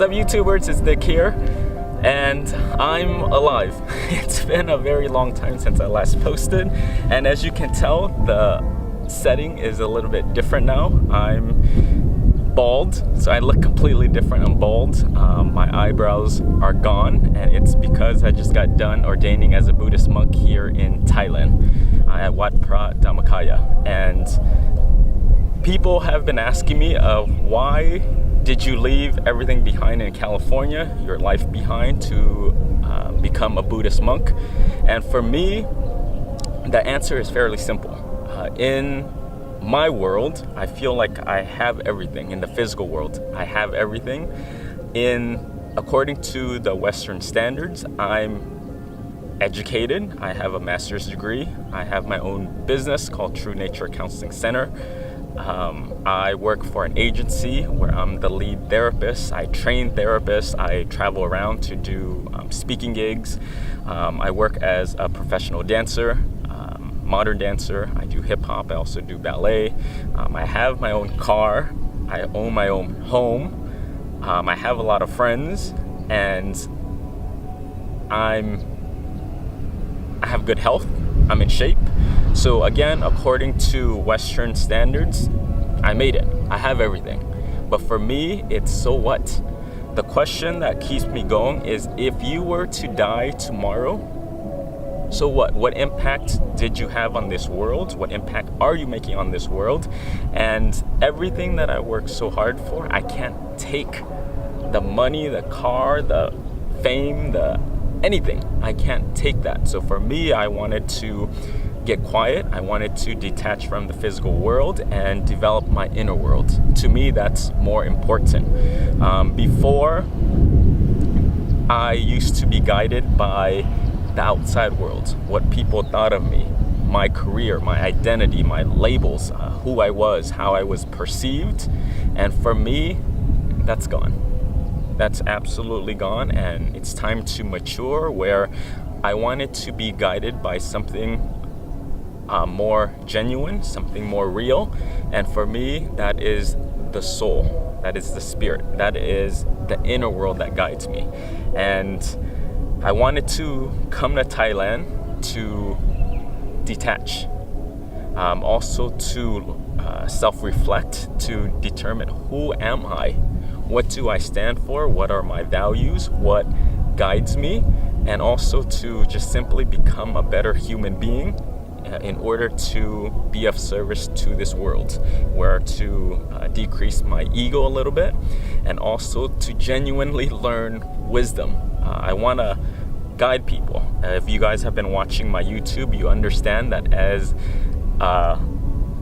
What's up, YouTubers? It's Dick here, and I'm alive. It's been a very long time since I last posted, and as you can tell, the setting is a little bit different now. I'm bald, so I look completely different. I'm bald. My eyebrows are gone, and it's because I just got done ordaining as a Buddhist monk here in Thailand at Phra Dhammakaya. And people have been asking me why did you leave everything behind in California, your life behind, to become a Buddhist monk? And for me, the answer is fairly simple. In my world, I feel like I have everything. In the physical world, I have everything. According to the Western standards, I'm educated. I have a master's degree. I have my own business called True Nature Counseling Center. I work for an agency where I'm the lead therapist. I train therapists. I travel around to do speaking gigs. I work as a professional dancer, modern dancer. I do hip hop. I also do ballet. I have my own car. I own my own home. I have a lot of friends, and I have good health. I'm in shape. So again, according to Western standards, I made it. I have everything. But for me, it's so what? The question that keeps me going is, if you were to die tomorrow, so what? What impact did you have on this world? What impact are you making on this world? And everything that I worked so hard for, I can't take the money, the car, the fame, anything. I can't take that. So for me, I wanted to get quiet. I wanted to detach from the physical world and develop my inner world. To me, that's more important. Before, I used to be guided by the outside world, what people thought of me, my career, my identity, my labels, who I was, how I was perceived. And for me, that's gone. That's absolutely gone, and it's time to mature, where I wanted to be guided by something more genuine, something more real. And for me, that is the soul, that is the spirit, that is the inner world that guides me. And I wanted to come to Thailand to detach, also to self-reflect, to determine who am I, what do I stand for, what are my values, what guides me, and also to just simply become a better human being in order to be of service to this world, where to decrease my ego a little bit, and also to genuinely learn wisdom. I want to guide people. If you guys have been watching my YouTube, you understand that as a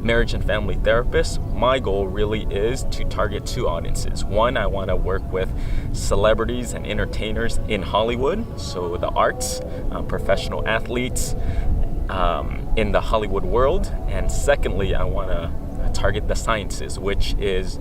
marriage and family therapist, my goal really is to target two audiences. One, I want to work with celebrities and entertainers in Hollywood, so the arts, professional athletes in the Hollywood world. And secondly, I want to target the sciences, which is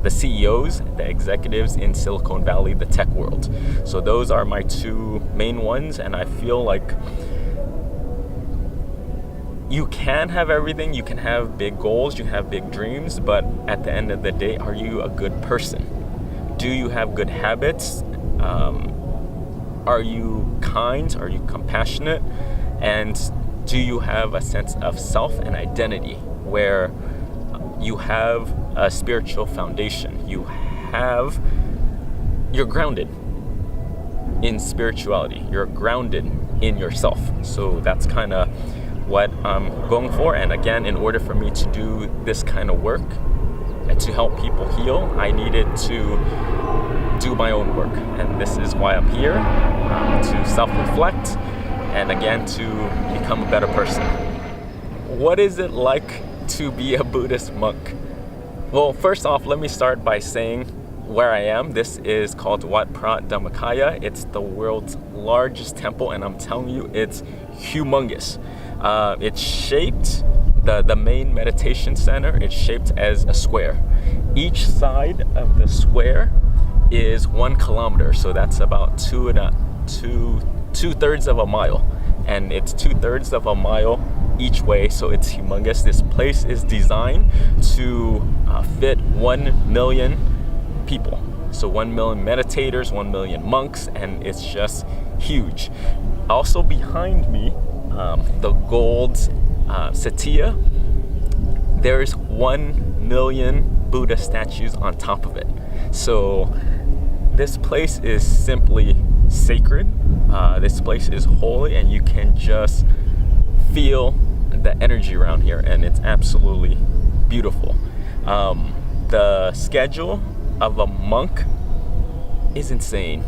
the CEOs, the executives in Silicon Valley, the tech world. So those are my two main ones, and I feel like you can have everything, you can have big goals, you have big dreams, but at the end of the day, are you a good person? Do you have good habits? Are you kind? Are you compassionate? And do you have a sense of self and identity, where you have a spiritual foundation? You're grounded in spirituality. You're grounded in yourself. So that's kind of what I'm going for. And again, in order for me to do this kind of work and to help people heal, I needed to do my own work. And this is why I'm here, to self-reflect and again to become a better person. What is it like to be a Buddhist monk? Well, first off, let me start by saying where I am. This is called Phra Dhammakaya. It's the world's largest temple, and I'm telling you, it's humongous. It's shaped, the main meditation center, it's shaped as a square. Each side of the square is 1 kilometer, so that's about two-thirds of a mile. And it's 2/3 of a mile each way, so it's humongous. This place is designed to fit 1 million people. So 1 million meditators, 1 million monks, and it's just huge. Also behind me, the gold Satya, there's 1 million Buddha statues on top of it. So this place is simply sacred. This place is holy, and you can just feel the energy around here, and it's absolutely beautiful. The schedule of a monk is insane.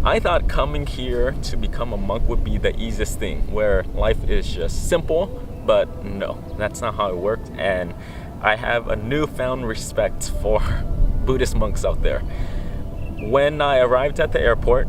I thought coming here to become a monk would be the easiest thing, where life is just simple, but no, that's not how it worked. And I have a newfound respect for Buddhist monks out there. When I arrived at the airport,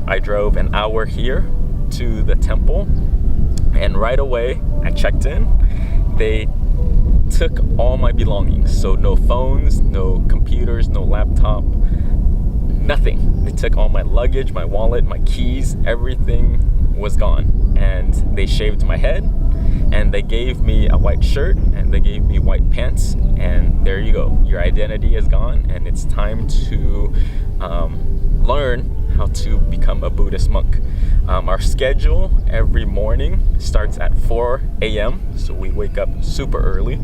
I drove an hour here to the temple, and right away I checked in. They took all my belongings, so no phones, no computers, no laptop, nothing. They took all my luggage, my wallet, my keys, everything was gone. And they shaved my head, and they gave me a white shirt, and they gave me white pants, and there you go. Your identity is gone, and it's time to learn how to become a Buddhist monk. Our schedule every morning starts at 4 a.m., so we wake up super early.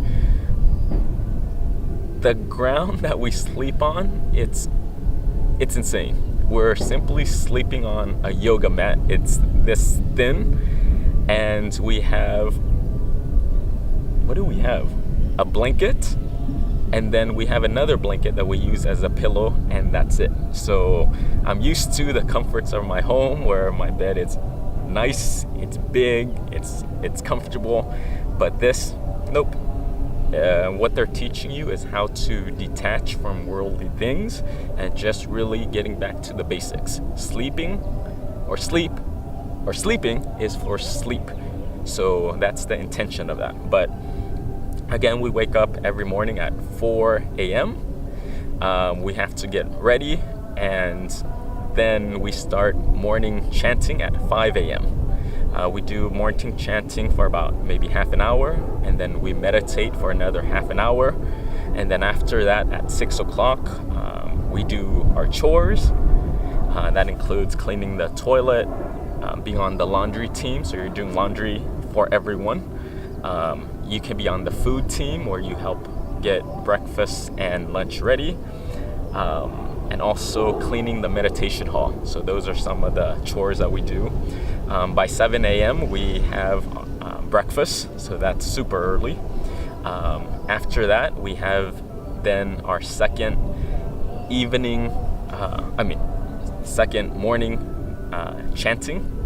The ground that we sleep on, it's insane. We're simply sleeping on a yoga mat. It's this thin, and we have, what do we have? A blanket, and then we have another blanket that we use as a pillow, and that's it. So I'm used to the comforts of my home, where my bed is nice, it's big, it's comfortable, but this, nope. What they're teaching you is how to detach from worldly things and just really getting back to the basics. Sleeping is for sleep. So that's the intention of that. But again, we wake up every morning at 4 a.m. We have to get ready, and then we start morning chanting at 5 a.m. We do morning chanting for about maybe half an hour, and then we meditate for another half an hour. And then after that, at 6 o'clock, we do our chores. That includes cleaning the toilet, being on the laundry team, so you're doing laundry for everyone. You can be on the food team, where you help get breakfast and lunch ready. And also cleaning the meditation hall. So those are some of the chores that we do. By 7 a.m. we have breakfast, so that's super early. After that, we have then our second morning chanting.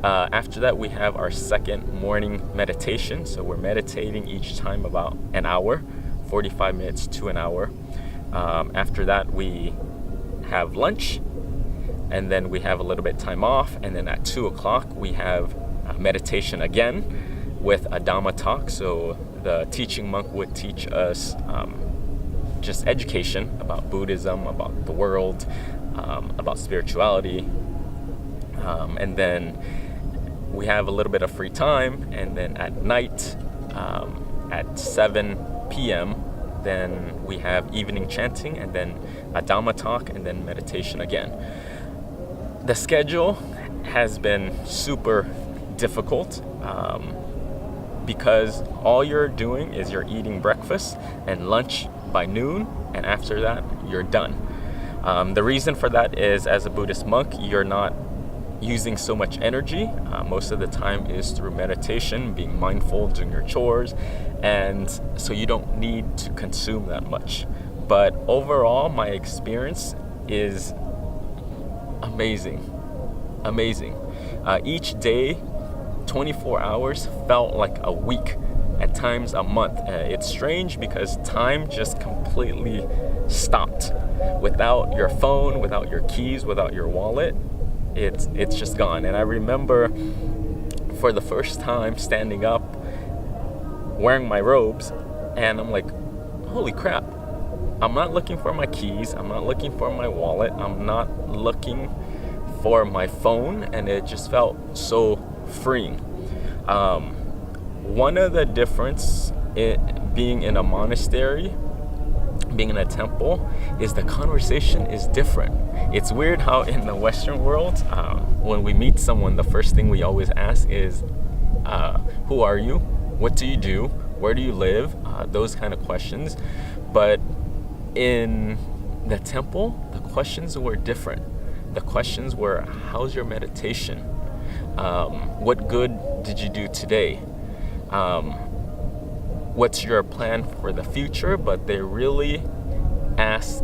After that, we have our second morning meditation. So we're meditating each time about an hour, 45 minutes to an hour. After that, we have lunch, and then we have a little bit time off, and then at 2 o'clock we have meditation again with a Dhamma talk. So the teaching monk would teach us just education about Buddhism, about the world, about spirituality, and then we have a little bit of free time, and then at night at 7 p.m. then we have evening chanting, and then a Dhamma talk, and then meditation again. The schedule has been super difficult because all you're doing is you're eating breakfast and lunch by noon, and after that you're done. The reason for that is, as a Buddhist monk, you're not using so much energy. Most of the time is through meditation, being mindful, doing your chores, and so you don't need to consume that much. But overall, my experience is amazing. Each day, 24 hours felt like a week, at times a month. It's strange because time just completely stopped. Without your phone, without your keys, without your wallet, it's just gone. And I remember for the first time standing up, wearing my robes, and I'm like, holy crap, I'm not looking for my keys, I'm not looking for my wallet, I'm not looking for my phone, and it just felt so freeing. One of the difference being in a monastery being in a temple is the conversation is different. It's weird how in the Western world, when we meet someone, the first thing we always ask is, who are you? What do you do? Where do you live? Those kind of questions. But in the temple, the questions were different. The questions were, how's your meditation? What good did you do today? What's your plan for the future? But they really asked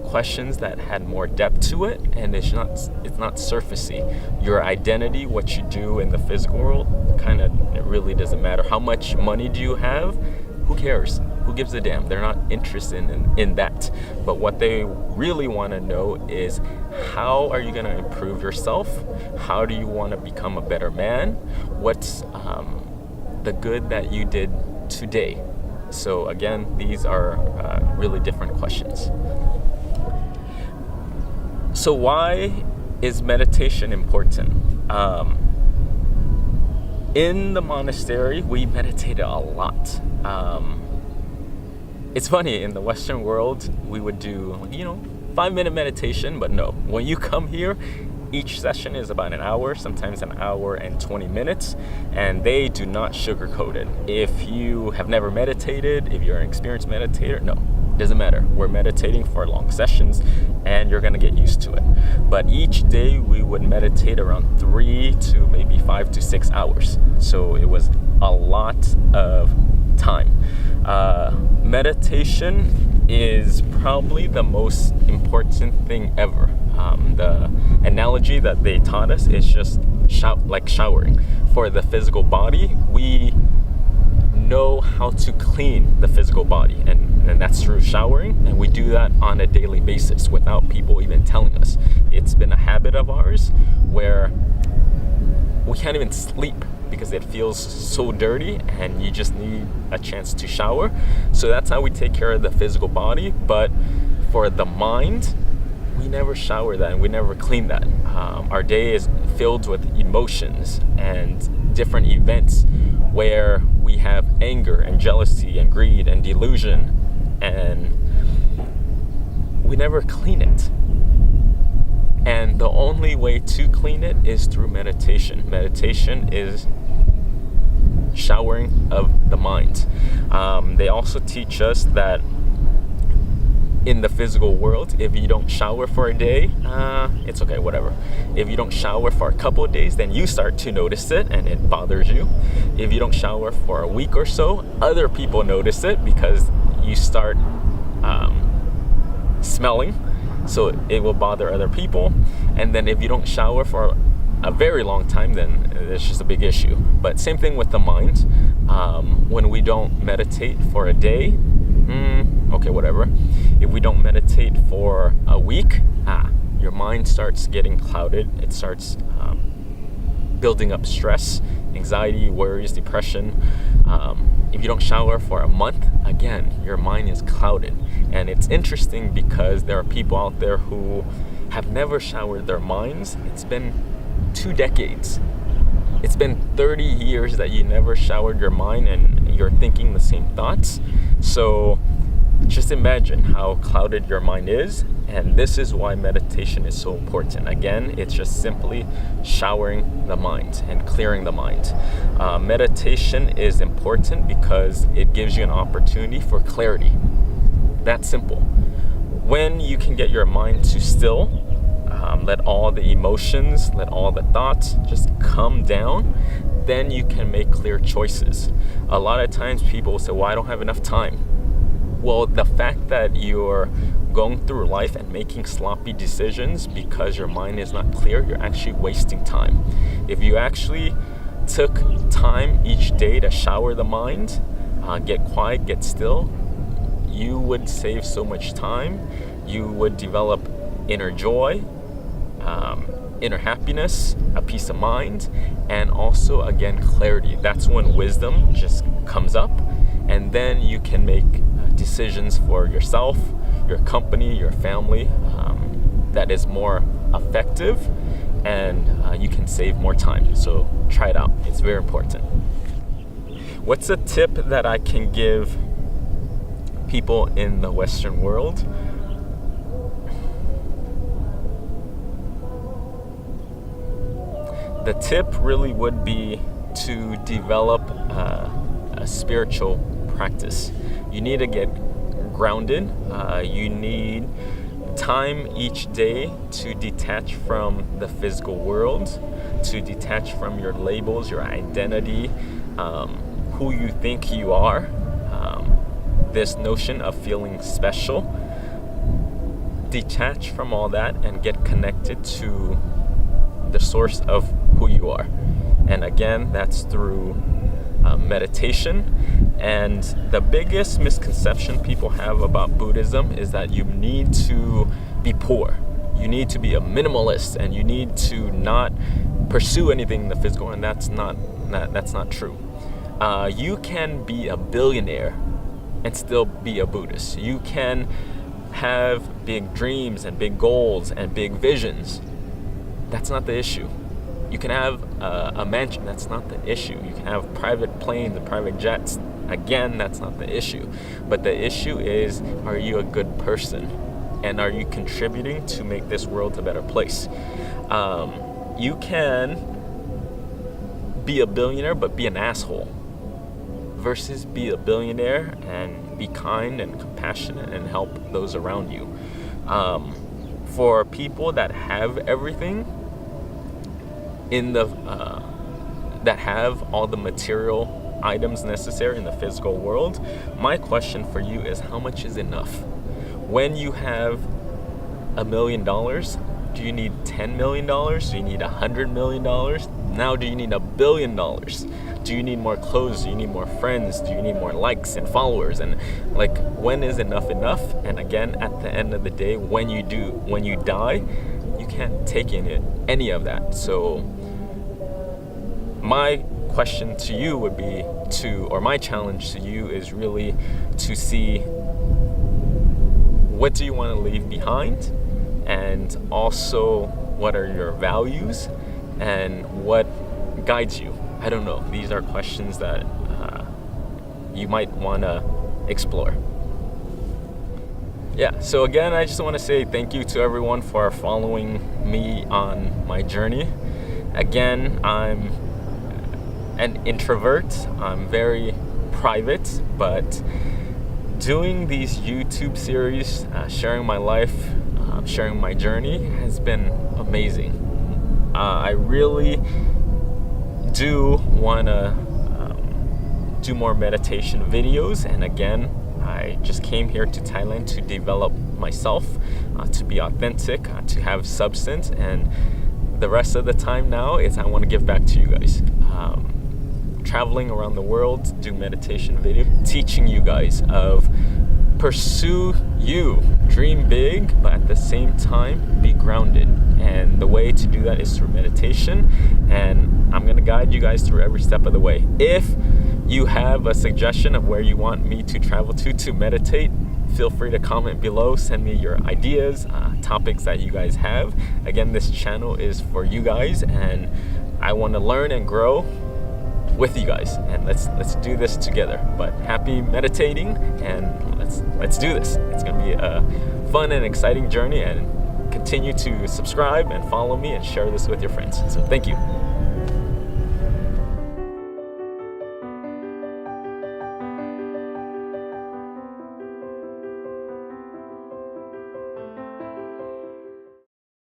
questions that had more depth to it, and it's not surfacey. Your identity, what you do in the physical world, it really doesn't matter. How much money do you have? Who cares? Who gives a damn? They're not interested in that. But what they really want to know is, how are you going to improve yourself? How do you want to become a better man? What's the good that you did today? So again, these are really different questions. So why is meditation important? In the monastery, we meditated a lot. It's funny, in the Western world, we would do, 5-minute meditation, but no. When you come here, each session is about an hour, sometimes an hour and 20 minutes, and they do not sugarcoat it. If you have never meditated, if you're an experienced meditator, no, it doesn't matter. We're meditating for long sessions, and you're gonna get used to it. But each day we would meditate around 3 to maybe 5 to 6 hours. So it was a lot of time. Meditation is probably the most important thing ever. The analogy that they taught us is just like showering. For the physical body, we know how to clean the physical body, and that's through showering, and we do that on a daily basis without people even telling us. It's been a habit of ours where we can't even sleep because it feels so dirty and you just need a chance to shower. So that's how we take care of the physical body. But for the mind, we never shower that and we never clean that. Our day is filled with emotions and different events where we have anger and jealousy and greed and delusion, and we never clean it. And the only way to clean it is through meditation. Meditation is showering of the mind. They also teach us that in the physical world, if you don't shower for a day, it's okay, whatever. If you don't shower for a couple of days, then you start to notice it and it bothers you. If you don't shower for a week or so, other people notice it because you start smelling, so it will bother other people. And then if you don't shower for a very long time, then it's just a big issue. But same thing with the mind. When we don't meditate for a day, okay, whatever. If we don't meditate for a week, your mind starts getting clouded. It starts building up stress, anxiety, worries, depression. If you don't shower for a month, again, your mind is clouded. And it's interesting because there are people out there who have never showered their minds. It's been 2 decades. It's been 30 years that you never showered your mind and you're thinking the same thoughts. So just imagine how clouded your mind is, and this is why meditation is so important. Again, it's just simply showering the mind and clearing the mind. Meditation is important because it gives you an opportunity for clarity. That's simple. When you can get your mind to still, let all the emotions, let all the thoughts just come down, then you can make clear choices. A lot of times people will say, well, I don't have enough time. Well, the fact that you're going through life and making sloppy decisions because your mind is not clear, you're actually wasting time. If you actually took time each day to shower the mind, get quiet, get still, you would save so much time. You would develop inner joy, inner happiness, a peace of mind, and also, again, clarity. That's when wisdom just comes up, and then you can make decisions for yourself, your company, your family, that is more effective, and you can save more time. So try it out. It's very important. What's a tip that I can give people in the Western world. The tip really would be to develop a spiritual practice. You need to get grounded. You need time each day to detach from the physical world, to detach from your labels, your identity, who you think you are, this notion of feeling special. Detach from all that and get connected to the source of who you are. And again, that's through meditation. And the biggest misconception people have about Buddhism is that you need to be poor. You need to be a minimalist, and you need to not pursue anything in the physical, and that's not true. You can be a billionaire and still be a Buddhist. You can have big dreams and big goals and big visions. That's not the issue. You can have a mansion. That's not the issue. You can have private planes and private jets. Again, that's not the issue. But the issue is, are you a good person? And are you contributing to make this world a better place? You can be a billionaire but be an asshole, versus be a billionaire and be kind and compassionate and help those around you. For people that have everything in the that have all the material items necessary in the physical world, my question for you is, how much is enough? When you have $1 million, do you need $10 million? Do you need $100 million? Now, do you need $1 billion? Do you need more clothes? Do you need more friends? Do you need more likes and followers? And like, when is enough enough? And again, at the end of the day, when you die, you can't take in any of that. So my question to you would be or my challenge to you is really to see, what do you want to leave behind? And also, what are your values? And what guides you? I don't know. These are questions that you might want to explore. Yeah, so again, I just want to say thank you to everyone for following me on my journey. Again, I'm an introvert. I'm very private, but doing these YouTube series, sharing my life, sharing my journey has been amazing. I really do want to do more meditation videos, and again, I just came here to Thailand to develop myself, to be authentic, to have substance, and the rest of the time now is I want to give back to you guys. Traveling around the world, do meditation video, teaching you guys of pursue you, dream big, but at the same time be grounded. And the way to do that is through meditation, and I'm going to guide you guys through every step of the way. If you have a suggestion of where you want me to travel to meditate, feel free to comment below, send me your ideas, topics that you guys have. Again, this channel is for you guys, and I want to learn and grow with you guys, and let's do this together. But happy meditating, and let's do this. It's gonna be a fun and exciting journey, and continue to subscribe and follow me and share this with your friends. So thank you.